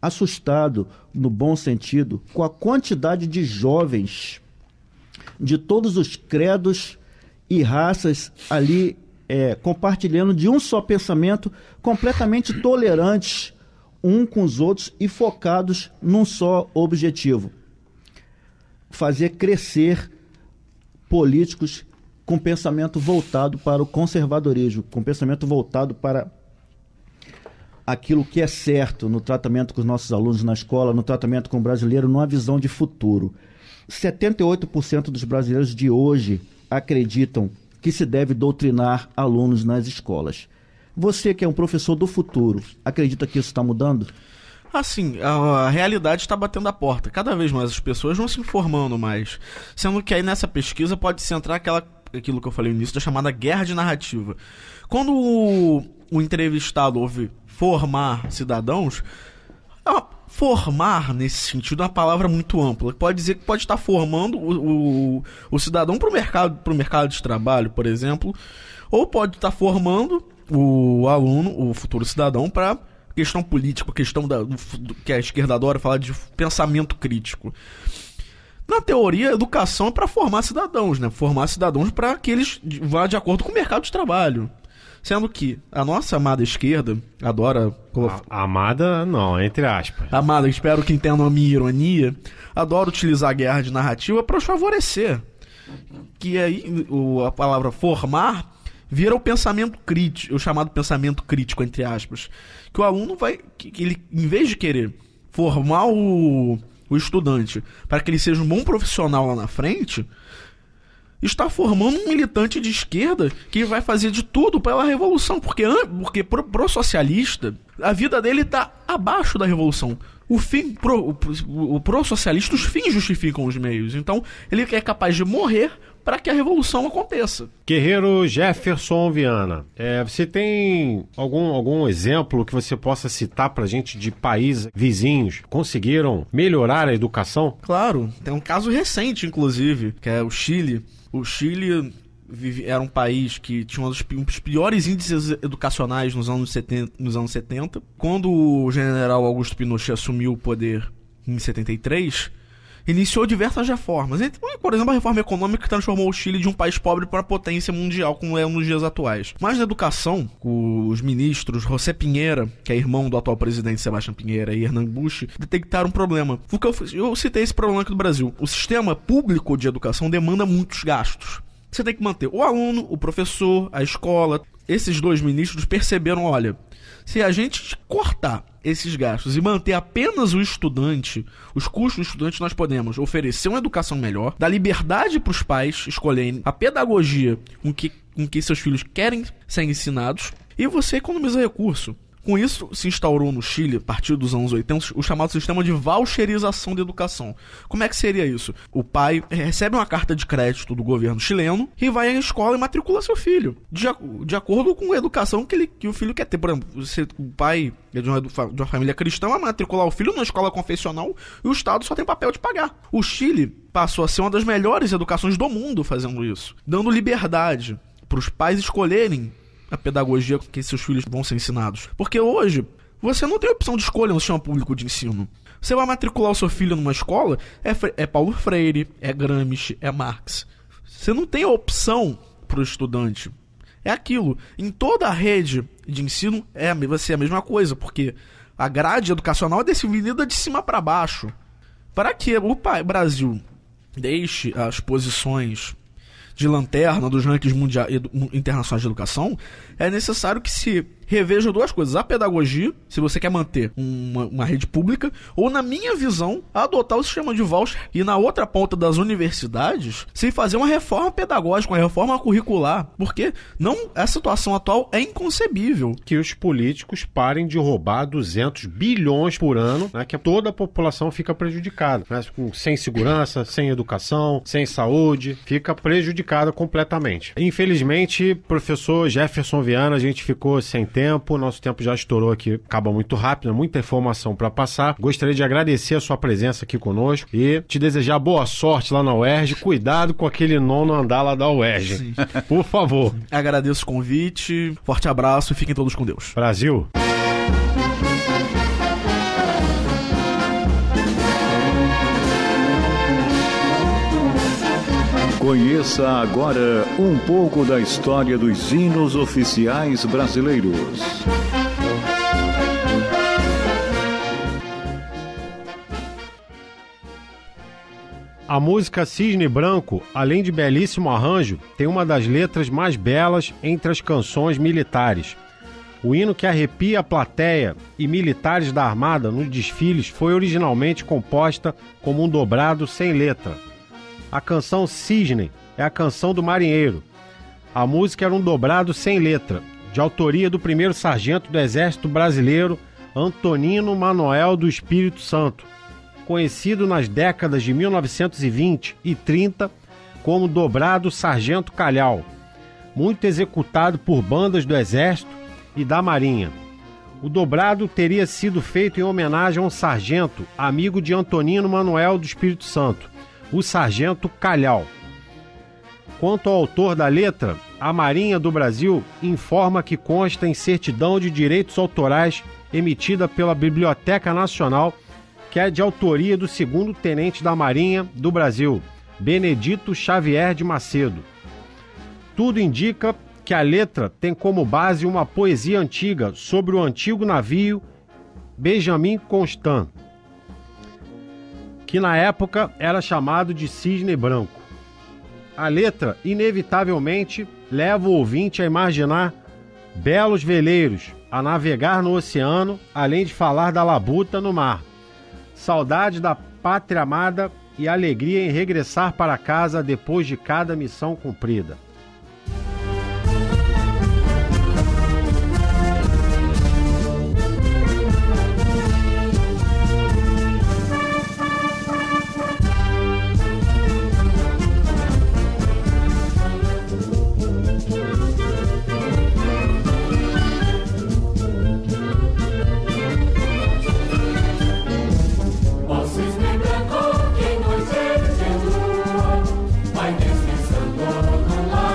assustado, no bom sentido, com a quantidade de jovens de todos os credos e raças ali compartilhando de um só pensamento, completamente tolerantes um com os outros e focados num só objetivo: fazer crescer políticos com pensamento voltado para o conservadorismo, com pensamento voltado para aquilo que é certo no tratamento com os nossos alunos na escola, no tratamento com o brasileiro, numa visão de futuro. 78% dos brasileiros de hoje acreditam que se deve doutrinar alunos nas escolas. Você, que é um professor do futuro, acredita que isso está mudando? Assim, a realidade está batendo a porta. Cada vez mais as pessoas vão se informando mais. Sendo que aí nessa pesquisa pode se entrar aquilo que eu falei no início, da chamada guerra de narrativa. Quando o entrevistado ouve formar cidadãos, formar, nesse sentido, é uma palavra muito ampla. Pode dizer que pode estar formando o cidadão para o mercado de trabalho, por exemplo, ou pode estar formando o aluno, o futuro cidadão, para questão política, questão que a esquerda adora falar de pensamento crítico. Na teoria, a educação é para formar cidadãos, né? Formar cidadãos para que eles vá de acordo com o mercado de trabalho. Sendo que a nossa amada esquerda adora... Amada, não, entre aspas. Amada, espero que entendam a minha ironia. Adora utilizar a guerra de narrativa para os favorecer. Que aí a palavra formar vira o pensamento crítico, o chamado pensamento crítico, entre aspas. Que o aluno vai... que ele, em vez de querer formar o estudante para que ele seja um bom profissional lá na frente, está formando um militante de esquerda que vai fazer de tudo pela revolução, porque pro socialista a vida dele está abaixo da revolução. Pro socialista os fins justificam os meios, então ele é capaz de morrer para que a revolução aconteça. Guerreiro Jefferson Viana, você tem algum exemplo que você possa citar pra gente de países vizinhos que conseguiram melhorar a educação? Claro, tem um caso recente, inclusive, que é o Chile. O Chile era um país que tinha um dos piores índices educacionais nos anos 70. Quando o general Augusto Pinochet assumiu o poder em 73... iniciou diversas reformas. Por exemplo, a reforma econômica que transformou o Chile de um país pobre para potência mundial, como é nos dias atuais. Mas na educação, os ministros José Pinheira, que é irmão do atual presidente Sebastião Pinheira, e Hernan Bush, detectaram um problema. Eu citei esse problema aqui do Brasil. O sistema público de educação demanda muitos gastos. Você tem que manter o aluno, o professor, a escola. Esses dois ministros perceberam, olha, se a gente cortar esses gastos e manter apenas o estudante, os custos do estudante, nós podemos oferecer uma educação melhor, dar liberdade para os pais escolherem a pedagogia com que seus filhos querem ser ensinados, e você economiza recurso. Com isso, se instaurou no Chile, a partir dos anos 80, o chamado sistema de voucherização da educação. Como é que seria isso? O pai recebe uma carta de crédito do governo chileno e vai à escola e matricula seu filho, de acordo com a educação que o filho quer ter. Por exemplo, o pai é de uma família cristã, vai matricular o filho numa escola confessional e o Estado só tem papel de pagar. O Chile passou a ser uma das melhores educações do mundo fazendo isso, dando liberdade para os pais escolherem a pedagogia que seus filhos vão ser ensinados. Porque hoje, você não tem opção de escolha no sistema público de ensino. Você vai matricular o seu filho numa escola, é Paulo Freire, é Gramsci, é Marx. Você não tem opção para o estudante. É aquilo. Em toda a rede de ensino, vai ser a mesma coisa, porque a grade educacional é definida de cima para baixo. Para que o Brasil deixe as posições de lanterna dos rankings internacionais de educação, é necessário que se reveja duas coisas: a pedagogia, se você quer manter uma rede pública, ou, na minha visão, adotar o sistema de voucher e, na outra ponta das universidades, se fazer uma reforma pedagógica, uma reforma curricular, porque a situação atual é inconcebível. Que os políticos parem de roubar 200 bilhões por ano, né, que toda a população fica prejudicada, né, sem segurança, sem educação, sem saúde, fica prejudicada completamente. Infelizmente, professor Jefferson Viana, a gente ficou sem tempo, nosso tempo já estourou aqui, acaba muito rápido, muita informação para passar. Gostaria de agradecer a sua presença aqui conosco e te desejar boa sorte lá na UERJ. Cuidado com aquele nono andar lá da UERJ. Sim. Por favor. Agradeço o convite, forte abraço e fiquem todos com Deus. Brasil. Conheça agora um pouco da história dos hinos oficiais brasileiros. A música Cisne Branco, além de belíssimo arranjo, tem uma das letras mais belas entre as canções militares. O hino que arrepia a plateia e militares da Armada nos desfiles foi originalmente composta como um dobrado sem letra. A canção Cisne é a canção do marinheiro. A música era um dobrado sem letra, de autoria do primeiro sargento do Exército Brasileiro, Antonino Manoel do Espírito Santo, conhecido nas décadas de 1920 e 30 como dobrado Sargento Calhau, muito executado por bandas do Exército e da Marinha. O dobrado teria sido feito em homenagem a um sargento, amigo de Antonino Manoel do Espírito Santo, o Sargento Calhau. Quanto ao autor da letra, a Marinha do Brasil informa que consta em certidão de direitos autorais emitida pela Biblioteca Nacional, que é de autoria do segundo tenente da Marinha do Brasil, Benedito Xavier de Macedo. Tudo indica que a letra tem como base uma poesia antiga sobre o antigo navio Benjamin Constant, que na época era chamado de Cisne Branco. A letra, inevitavelmente, leva o ouvinte a imaginar belos veleiros, a navegar no oceano, além de falar da labuta no mar. Saudade da pátria amada e alegria em regressar para casa depois de cada missão cumprida. Vai descansando no lar.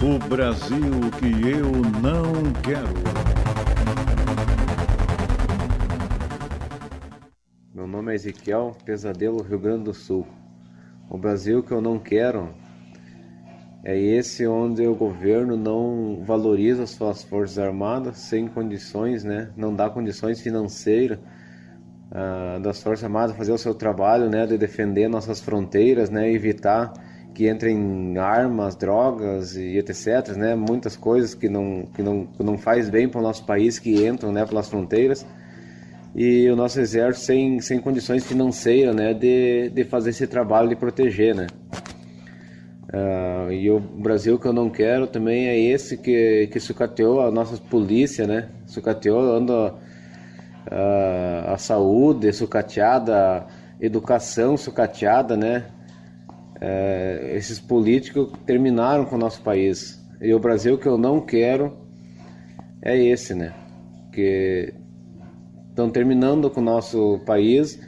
O Brasil que eu não quero. Meu nome é Ezequiel, Pesadelo, Rio Grande do Sul. O Brasil que eu não quero é esse onde o governo não valoriza as suas forças armadas sem condições, né? Não dá condições financeiras das forças armadas fazer o seu trabalho, né? De defender nossas fronteiras, né? Evitar que entrem armas, drogas e etc, né? Muitas coisas que não faz bem para o nosso país que entram, né? Pelas fronteiras. E o nosso exército sem condições financeiras, né? De fazer esse trabalho de proteger, né? E o Brasil que eu não quero também é esse que sucateou a nossa polícia, né? Sucateou a saúde sucateada, a educação sucateada, né? Esses políticos terminaram com o nosso país. E o Brasil que eu não quero é esse, né? Que estão terminando com o nosso país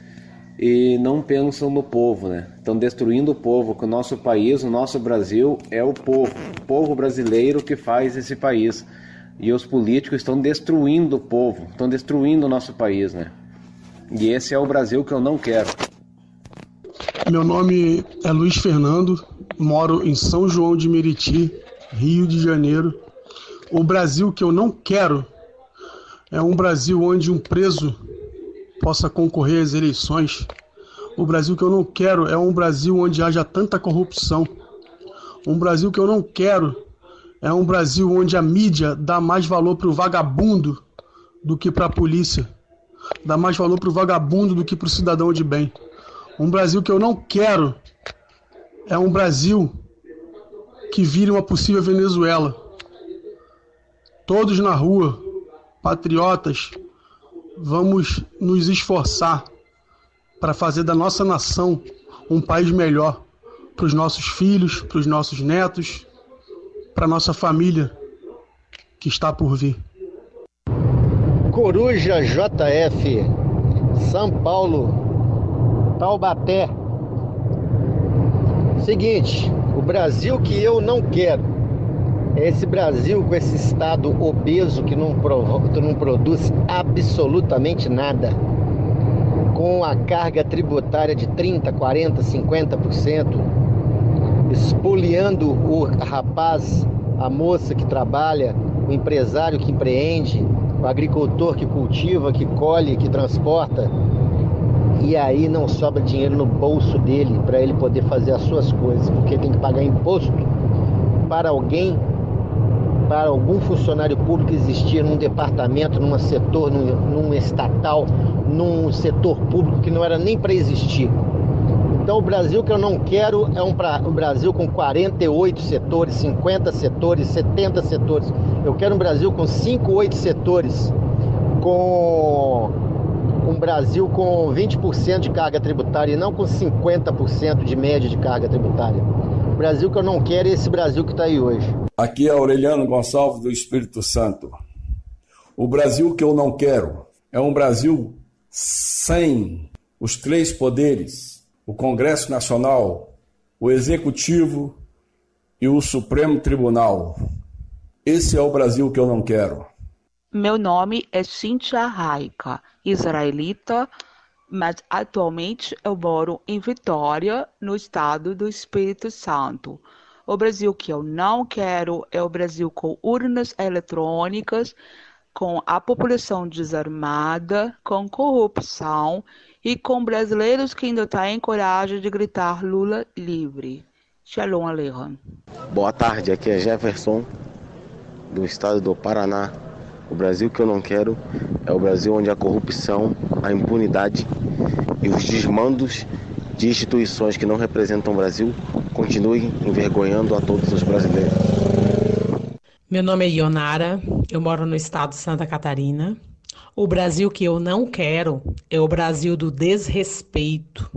e não pensam no povo, né? Estão destruindo o povo, que o nosso país, o nosso Brasil é o povo brasileiro que faz esse país. E os políticos estão destruindo o povo, estão destruindo o nosso país, né? E esse é o Brasil que eu não quero. Meu nome é Luiz Fernando, moro em São João de Meriti, Rio de Janeiro. O Brasil que eu não quero é um Brasil onde um preso possa concorrer às eleições. O Brasil que eu não quero é um Brasil onde haja tanta corrupção. Um Brasil que eu não quero é um Brasil onde a mídia dá mais valor para o vagabundo do que para a polícia. Dá mais valor para o vagabundo do que para o cidadão de bem. Um Brasil que eu não quero é um Brasil que vire uma possível Venezuela. Todos na rua, patriotas, vamos nos esforçar para fazer da nossa nação um país melhor para os nossos filhos, para os nossos netos, para a nossa família que está por vir. Coruja JF, São Paulo, Taubaté. Seguinte, o Brasil que eu não quero é esse Brasil com esse estado obeso que não produz absolutamente nada, com a carga tributária de 30%, 40%, 50%, espoliando o rapaz, a moça que trabalha, o empresário que empreende, o agricultor que cultiva, que colhe, que transporta, e aí não sobra dinheiro no bolso dele para ele poder fazer as suas coisas, porque tem que pagar imposto para alguém, para algum funcionário público existir num departamento, num setor, num estatal, num setor público que não era nem para existir. Então o Brasil que eu não quero é um Brasil com 48 setores, 50 setores, 70 setores. Eu quero um Brasil com 5, 8 setores, com um Brasil com 20% de carga tributária e não com 50% de média de carga tributária. O Brasil que eu não quero é esse Brasil que está aí hoje. Aqui é Aureliano Gonçalves do Espírito Santo. O Brasil que eu não quero é um Brasil sem os 3 poderes, o Congresso Nacional, o Executivo e o Supremo Tribunal. Esse é o Brasil que eu não quero. Meu nome é Cíntia Raica, israelita, mas atualmente eu moro em Vitória, no estado do Espírito Santo. O Brasil que eu não quero é o Brasil com urnas eletrônicas, com a população desarmada, com corrupção e com brasileiros que ainda têm coragem de gritar Lula livre. Shalom Aleichem. Boa tarde, aqui é Jefferson, do estado do Paraná. O Brasil que eu não quero é o Brasil onde a corrupção, a impunidade e os desmandos de instituições que não representam o Brasil continuem envergonhando a todos os brasileiros. Meu nome é Ionara, eu moro no estado de Santa Catarina. O Brasil que eu não quero é o Brasil do desrespeito.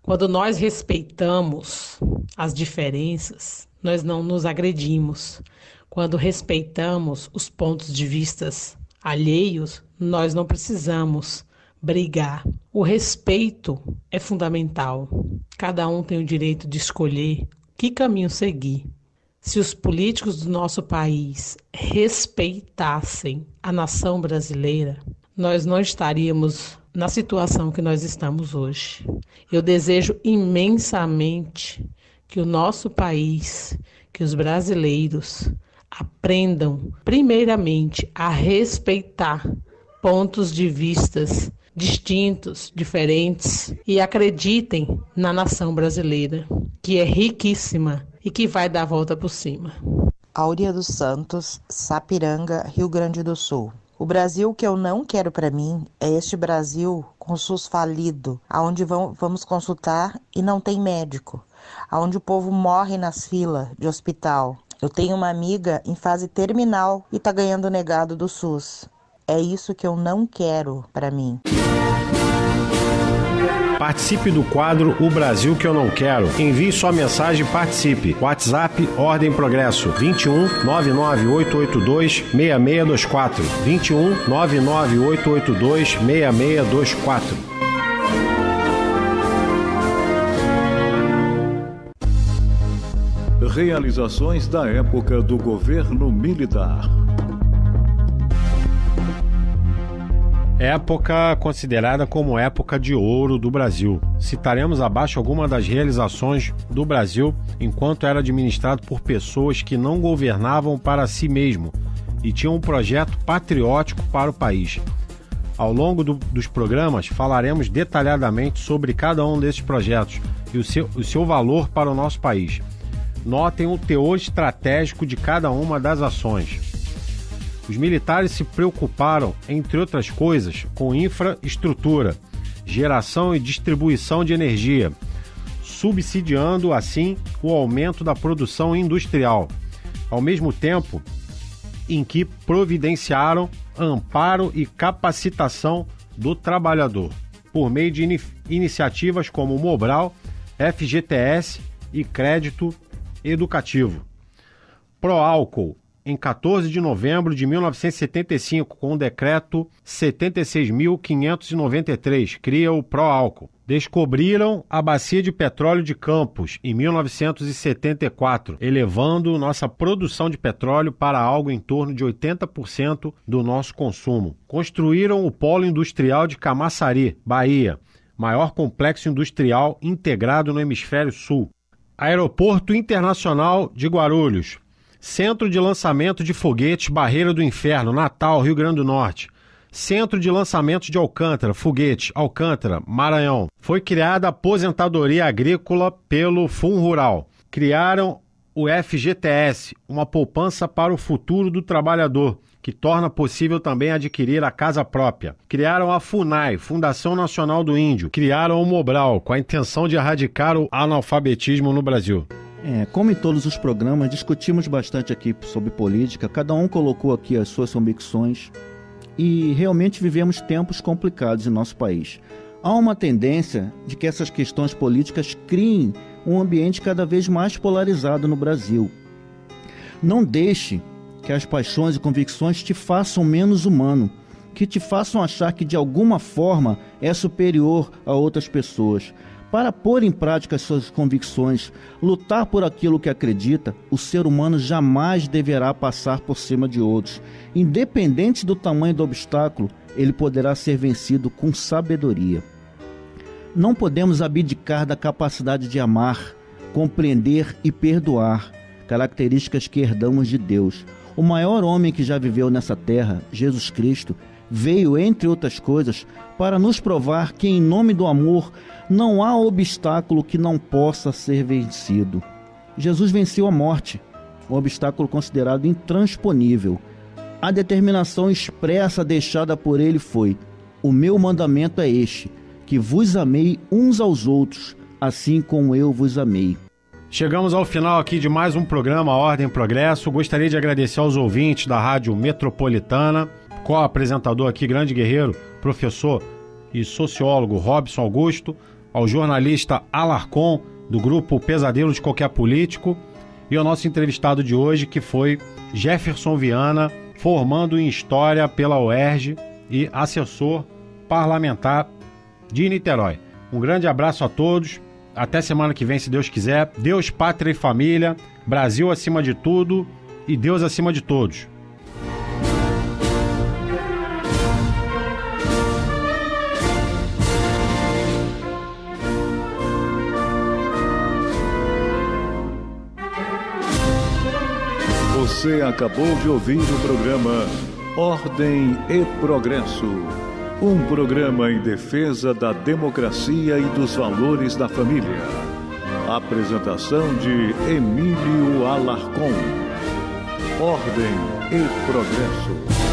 Quando nós respeitamos as diferenças, nós não nos agredimos. Quando respeitamos os pontos de vista alheios, nós não precisamos brigar. O respeito é fundamental. Cada um tem o direito de escolher que caminho seguir. Se os políticos do nosso país respeitassem a nação brasileira, nós não estaríamos na situação que nós estamos hoje. Eu desejo imensamente que o nosso país, que os brasileiros aprendam, primeiramente, a respeitar pontos de vistas distintos, diferentes, e acreditem na nação brasileira, que é riquíssima e que vai dar a volta por cima. Áurea dos Santos, Sapiranga, Rio Grande do Sul. O Brasil que eu não quero para mim é este Brasil com o SUS falido, aonde vamos consultar e não tem médico, aonde o povo morre nas filas de hospital. Eu tenho uma amiga em fase terminal e tá ganhando negado do SUS. É isso que eu não quero para mim. Participe do quadro O Brasil que eu não quero. Envie sua mensagem e participe. WhatsApp Ordem Progresso 21 99882 6624. 21 99882 6624. Realizações da época do governo militar. Época considerada como época de ouro do Brasil. Citaremos abaixo algumas das realizações do Brasil enquanto era administrado por pessoas que não governavam para si mesmo e tinham um projeto patriótico para o país. Ao longo dos programas falaremos detalhadamente sobre cada um desses projetos e o seu valor para o nosso país. Notem o teor estratégico de cada uma das ações. Os militares se preocuparam, entre outras coisas, com infraestrutura, geração e distribuição de energia, subsidiando, assim, o aumento da produção industrial, ao mesmo tempo em que providenciaram amparo e capacitação do trabalhador, por meio de iniciativas como o Mobral, FGTS e Crédito Educativo. Pró-álcool, em 14 de novembro de 1975, com o decreto 76.593, cria o Pró-álcool. Descobriram a bacia de petróleo de Campos, em 1974, elevando nossa produção de petróleo para algo em torno de 80% do nosso consumo. Construíram o Polo Industrial de Camaçari, Bahia, maior complexo industrial integrado no Hemisfério Sul. Aeroporto Internacional de Guarulhos. Centro de lançamento de foguetes Barreira do Inferno, Natal, Rio Grande do Norte. Centro de lançamento de Alcântara, foguete, Alcântara, Maranhão. Foi criada a aposentadoria agrícola pelo Fundo Rural. Criaram o FGTS, uma poupança para o futuro do trabalhador, que torna possível também adquirir a casa própria. Criaram a FUNAI, Fundação Nacional do Índio. Criaram o Mobral, com a intenção de erradicar o analfabetismo no Brasil. Como em todos os programas, discutimos bastante aqui sobre política, cada um colocou aqui as suas convicções e realmente vivemos tempos complicados em nosso país. Há uma tendência de que essas questões políticas criem um ambiente cada vez mais polarizado no Brasil. Não deixe que as paixões e convicções te façam menos humano, que te façam achar que de alguma forma é superior a outras pessoas. Para pôr em prática as suas convicções, lutar por aquilo que acredita, o ser humano jamais deverá passar por cima de outros. Independente do tamanho do obstáculo, ele poderá ser vencido com sabedoria. Não podemos abdicar da capacidade de amar, compreender e perdoar, características que herdamos de Deus. O maior homem que já viveu nessa terra, Jesus Cristo, veio, entre outras coisas, para nos provar que em nome do amor não há obstáculo que não possa ser vencido. Jesus venceu a morte, um obstáculo considerado intransponível. A determinação expressa deixada por ele foi: o meu mandamento é este, que vos amei uns aos outros, assim como eu vos amei. Chegamos ao final aqui de mais um programa Ordem e Progresso. Gostaria de agradecer aos ouvintes da Rádio Metropolitana, co-apresentador aqui, grande guerreiro, professor e sociólogo Robson Augusto, ao jornalista Alarcon, do grupo Pesadelo de Qualquer Político, e ao nosso entrevistado de hoje, que foi Jefferson Viana, formando em História pela UERJ e assessor parlamentar de Niterói. Um grande abraço a todos Até semana que vem, se Deus quiser. Deus, pátria e família. Brasil acima de tudo e Deus acima de todos. Você acabou de ouvir o programa Ordem e Progresso, um programa em defesa da democracia e dos valores da família. Apresentação de Emílio Alarcon. Ordem e Progresso.